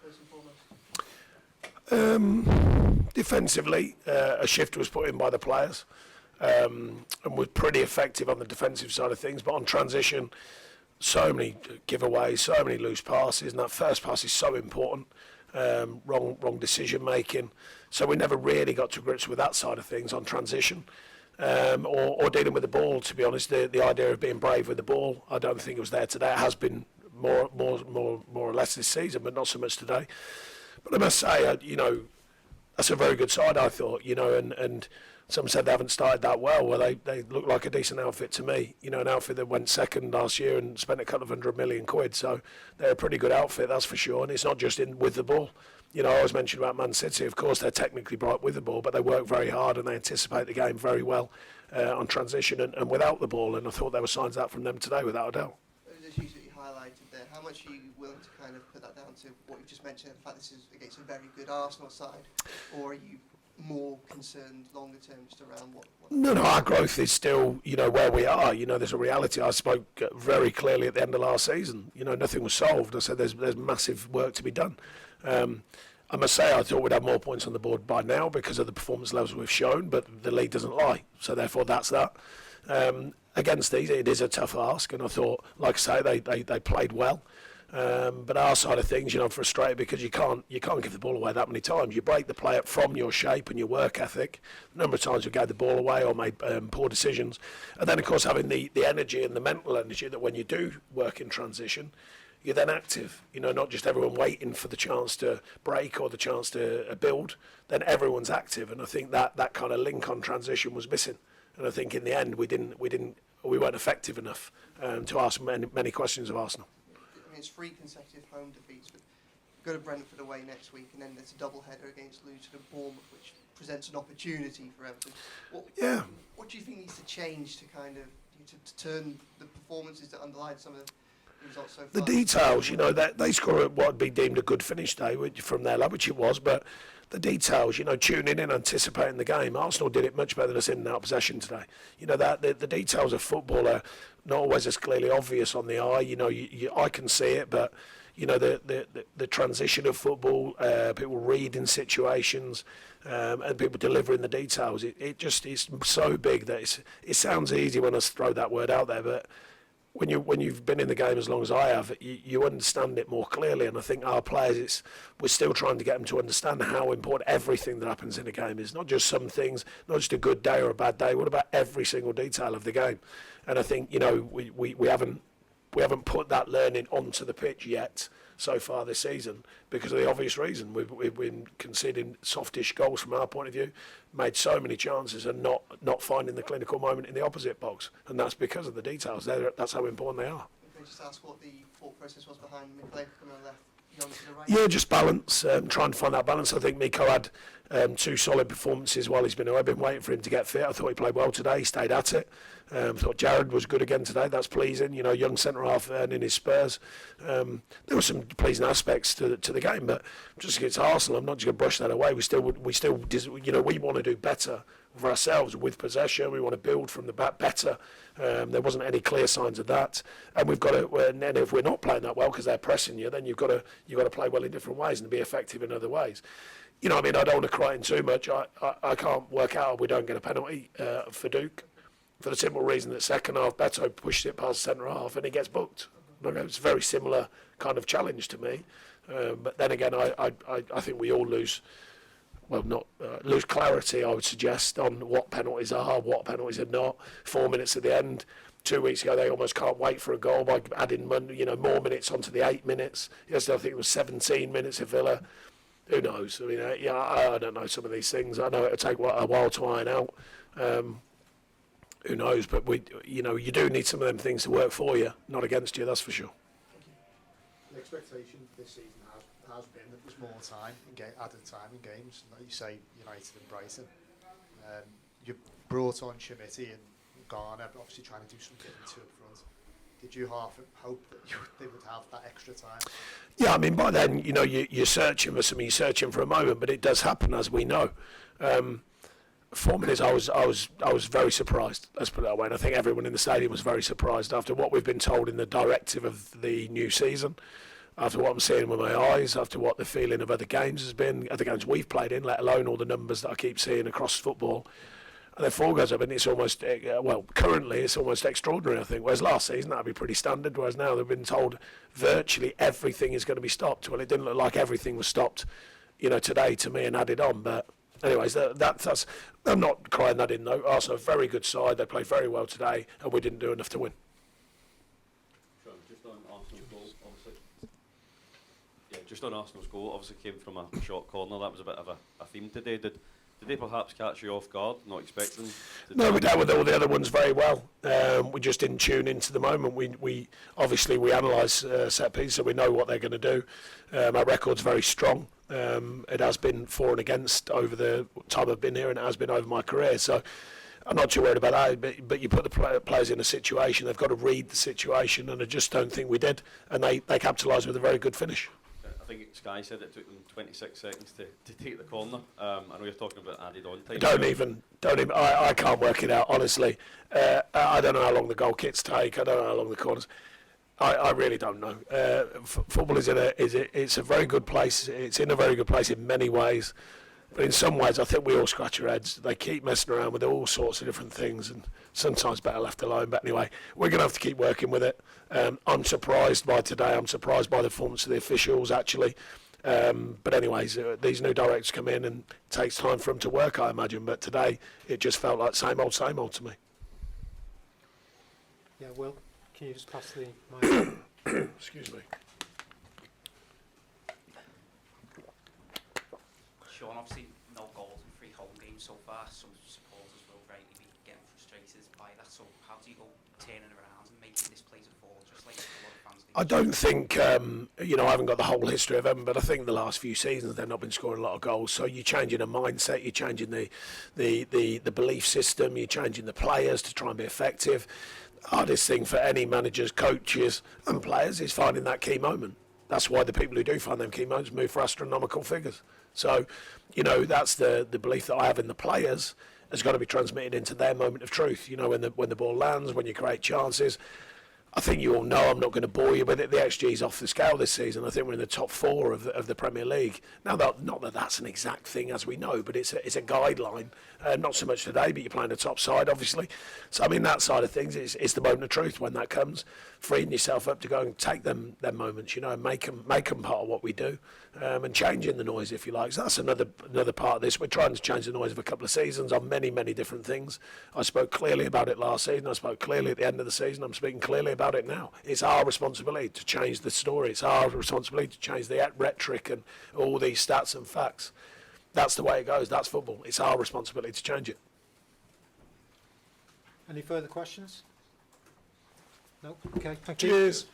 first and foremost? Defensively, a shift was put in by the players, and was pretty effective on the defensive side of things. But on transition, so many giveaways, so many loose passes, and that first pass is so important. Wrong decision making. So we never really got to grips with that side of things on transition. Or dealing with the ball, to be honest. The idea of being brave with the ball, I don't think it was there today. It has been more or less this season, but not so much today. But I must say, that's a very good side, I thought, and some said they haven't started that well. Well, they look like a decent outfit to me. An outfit that went second last year and spent a couple of £100 million. So they're a pretty good outfit, that's for sure. And it's not just in with the ball. I always mention about Man City. Of course, they're technically bright with the ball, but they work very hard and they anticipate the game very well on transition and without the ball. And I thought there were signs of that from them today, without a doubt. Those issues that you highlighted there, how much are you willing to kind of put that down to what you've just mentioned, the fact this is against a very good Arsenal side, or are you more concerned longer term just around what No, our growth is still, where we are. There's a reality. I spoke very clearly at the end of last season. Nothing was solved. I said there's massive work to be done. I must say I thought we'd have more points on the board by now because of the performance levels we've shown, but the league doesn't lie. So therefore that's that. Against these, it is a tough ask, and I thought, like I say, they played well. But our side of things, I'm frustrated because you can't give the ball away that many times. You break the play up from your shape and your work ethic. A number of times we gave the ball away or made poor decisions. And then, of course, having the energy and the mental energy that when you do work in transition, you're then active. Not just everyone waiting for the chance to break or the chance to build. Then everyone's active, and I think that kind of link on transition was missing. And I think in the end we weren't effective enough to ask many questions of Arsenal. It's 3 consecutive home defeats, but go to Brentford away next week, and then there's a double header against Luton and Bournemouth, which presents an opportunity for Everton. What do you think needs to change to kind of to turn the performances that underline some of the results so far? The details, they score what would be deemed a good finish day from their lab, which it was, but the details, tuning in, anticipating the game. Arsenal did it much better than us in and out possession today. The details of football are not always as clearly obvious on the eye. I can see it, but the transition of football, people reading situations, and people delivering the details. It just is so big that it sounds easy when I throw that word out there, but when you've been in the game as long as I have, you understand it more clearly. And I think our players, we're still trying to get them to understand how important everything that happens in a game is. Not just some things, not just a good day or a bad day. What about every single detail of the game? And I think we haven't put that learning onto the pitch yet so far this season because of the obvious reason. We've been conceding softish goals from our point of view, made so many chances and not finding the clinical moment in the opposite box, and that's because of the details. That's how important they are. Can I just ask what the thought process was behind McLean coming on the left, Young to the right? Yeah, just balance, trying to find that balance. I think Miko had 2 solid performances while he's been away. I've been waiting for him to get fit. I thought he played well today, he stayed at it. Thought Jared was good again today, that's pleasing. Young centre-half earning his spurs. There were some pleasing aspects to the game, but just against Arsenal, I'm not just going to brush that away. We still we want to do better for ourselves with possession. We want to build from the back better. There wasn't any clear signs of that, and we've got to. And then if we're not playing that well because they're pressing you, then you've got to play well in different ways and be effective in other ways. I don't want to cry in too much. I can't work out if we don't get a penalty for Duke, for the simple reason that second half Beto pushed it past centre half and he gets booked. It's a very similar kind of challenge to me. But then again, I think we all lose. Well, not lose clarity, I would suggest, on what penalties are, what penalties are not. 4 minutes at the end. 2 weeks ago, they almost can't wait for a goal by adding more minutes onto the 8 minutes. Yesterday, I think it was 17 minutes of Villa. Who knows? I don't know some of these things. I know it'll take a while to iron out. Who knows? But you do need some of them things to work for you, not against you. That's for sure. The expectation this season has been that there's more time added time in games. Like you say, United and Brighton. You brought on Schmidt and Garner, obviously trying to do something two up front. Did you half hope that they would have that extra time? Yeah, by then, you're searching for something, you're searching for a moment, but it does happen, as we know. 4 minutes, I was very surprised, let's put it that way, and I think everyone in the stadium was very surprised after what we've been told in the directive of the new season. after what I'm seeing with my eyes, after what the feeling of other games has been, other games we've played in, let alone all the numbers that I keep seeing across football. And then 4 goes up, and it's almost, currently it's almost extraordinary, I think. Whereas last season, that'd be pretty standard. Whereas now they've been told virtually everything is going to be stopped. Well, it didn't look like everything was stopped, today to me and added on. But anyways, that's I'm not crying that in, though. Arsenal, a very good side. They played very well today, and we didn't do enough to win. Sure, just on Arsenal's goal, obviously. Yeah, just on Arsenal's goal, obviously came from a short corner. That was a bit of a theme today. Did they perhaps catch you off guard, not expecting? No, we dealt with all the other ones very well. We just didn't tune into the moment. We obviously analyse set pieces, so we know what they're going to do. Our record's very strong. It has been for and against over the time I've been here, and it has been over my career. So I'm not too worried about that. But you put the players in a situation, they've got to read the situation, and I just don't think we did. And they capitalised with a very good finish. I think Sky said it took them 26 seconds to take the corner. I know you're talking about added on time. Don't even. I can't work it out, honestly. I don't know how long the goal kicks take. I don't know how long the corners. I really don't know. Football it's a very good place. It's in a very good place in many ways. But in some ways, I think we all scratch our heads. They keep messing around with all sorts of different things, and sometimes better left alone. But anyway, we're going to have to keep working with it. I'm surprised by today. I'm surprised by the performance of the officials, actually. But anyways, these new directors come in, and it takes time for them to work, I imagine. But today, it just felt like same old to me. Yeah, Will, can you just pass the mic? Excuse me. Sean, obviously no goals in 3 home games so far. Some supporters will rightly be getting frustrated by that. So how do you go turning around and making this place a fortress like a lot of fans do? I don't think, I haven't got the whole history of them, but I think the last few seasons they've not been scoring a lot of goals. So you're changing a mindset, you're changing the belief system, you're changing the players to try and be effective. The hardest thing for any managers, coaches and players is finding that key moment. That's why the people who do find them key moments move for astronomical figures. So, that's the belief that I have in the players has got to be transmitted into their moment of truth. When the ball lands, when you create chances. I think you all know, I'm not going to bore you with it, the XG's off the scale this season. I think we're in the top 4 of the Premier League. Now, not that that's an exact thing, as we know, but it's a guideline. Not so much today, but you're playing the top side, obviously. So, that side of things is the moment of truth when that comes. Freeing yourself up to go and take them moments, and make them part of what we do, and changing the noise, if you like. So that's another part of this. We're trying to change the noise of a couple of seasons on many, many different things. I spoke clearly about it last season. I spoke clearly at the end of the season. I'm speaking clearly about it now. It's our responsibility to change the story. It's our responsibility to change the rhetoric and all these stats and facts. That's the way it goes. That's football. It's our responsibility to change it. Any further questions? No? Okay, thank you. Cheers.